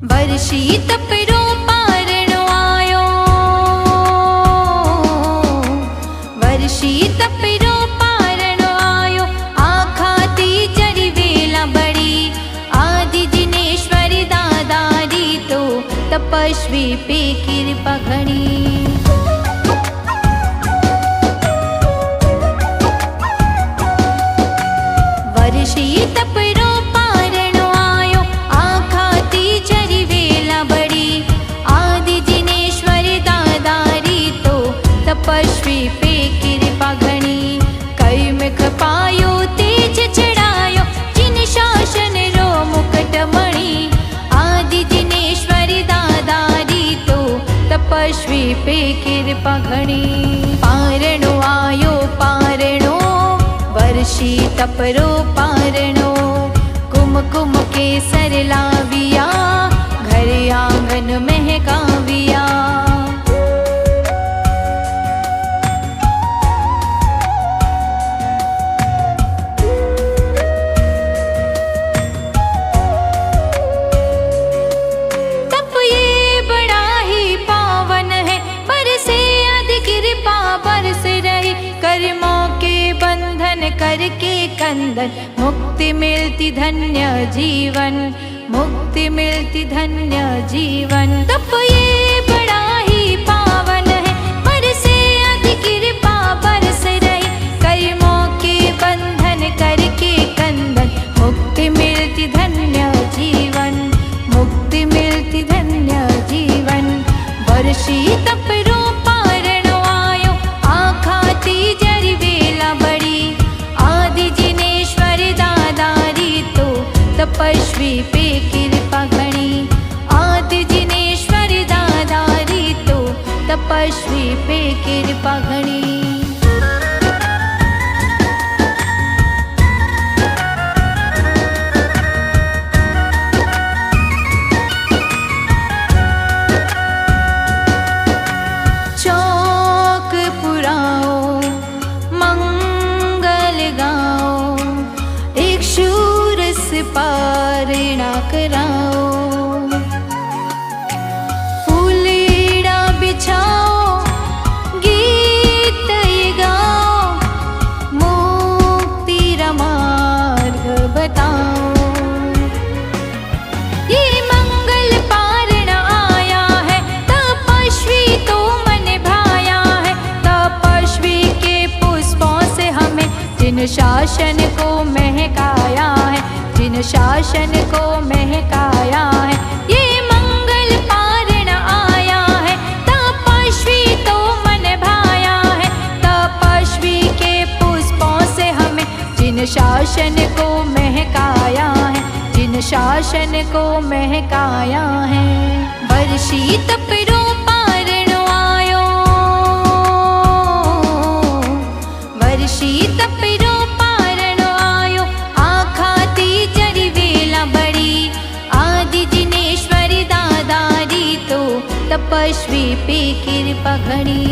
वर्षी तपरो पारणो आयो, वर्षी तपरो पारणो आयो, आखाती जरी वेला बड़ी, आदि जिनेश्वरी दादारी तो तपस्वी पे कृपा घणी। वर्षी तपरो पारणो आयो, आखाती जरी वेला बड़ी, आदि जिनेश्वरी दादारी तो तपस्वी पे कृपा घणी। कई मुख पायो तेज चढ़ायो, जिन शासन रो मुकुट मणि, आदि जिनेश्वरी दादारी तो तपस्वी पे कृपा घणी। पारणो आयो पारणो, वर्षी तपरो पारणो, कुमकुम केसर लाविया, घर आंगन महकाविया। तप ये बड़ा ही पावन है, बरसे अधिक कृपा बरस रही, कर्मों के बंधन करके कंदन, मुक्ति मिलती धन्य जीवन, मुक्ति मिलती धन्य जीवन। तप ये बड़ा ही पावन है, बरसे अधिक कृपा बरस रही, कर्मों के बंधन करके कंदन, मुक्ति मिलती धन्य जीवन, मुक्ति मिलती धन्य जीवन। वर्षी तपरो पारणो आयो, आखाती जरी वेला बड़ी, आदि जिनेश्वरी दादारी तो तपस्वी पे कृपा घणी, आदि जिनेश्वरी दादारी तो तपस्वी पे कृपा घणी। चौक पुराओ, मंगल गाओ, एक शूर से पारणा कराओ, फूलेड़ा बिछाओ, गीत ये गाओ, मुक्ति रा मार्ग बताओ। ये मंगल पारण आया है, तपस्वी तो मन भाया है, तपस्वी के पुष्पों से हमें जिन शासन को महकाया है, जिन शासन को महकाया है। ये मंगल पारण आया है, तपस्वी तो मन भाया है, तपस्वी के पुष्पों से हमें जिन शासन को महकाया है, जिन शासन को महकाया है। वर्षी तपरो पारणो आयो, वर्षी तपरो पारणो आयो, आखाती जरी वेला बड़ी, आदि जिनेश्वरी दादारी तो तपस्वी पे कृपा घणी।